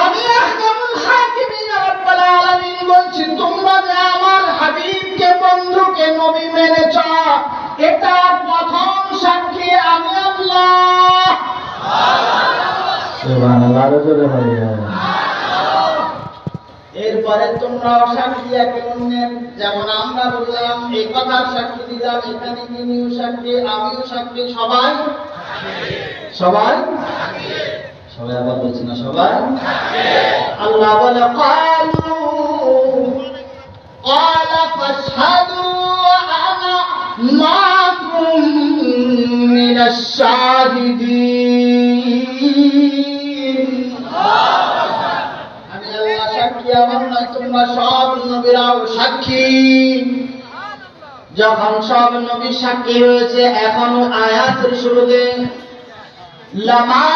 আমি আহকামুল হাকিমিন রব্বুল আলামিন বলছি, তোমরা যে আমার হাবিবকে বন্ধুকে নবী মেনেছ, এটা প্রথম সাক্ষী আমি আল্লাহ। সুবহানাল্লাহ। এরপরে তোমরাও সাক্ষী একে অন্যের, যেমন আমরা বললাম এই কথার সাক্ষী দিলাম, এখানে তিনিও সাক্ষী, আমিও সাক্ষী, সবাই সবাই সবাই আবার বলছি না, সবাই আল্লাহ বলে ক্বালু ক্বালা ফাশহাদু আনা মাকুম মিনাশ শাহিদিন। আমি আল্লাহ সাক্ষী, আমার নয়, তোমরা সব নবীরাও সাক্ষী। যখন সব নবী সাক্ষী হয়েছে, এখনো আয়াতের শুরুতে লামা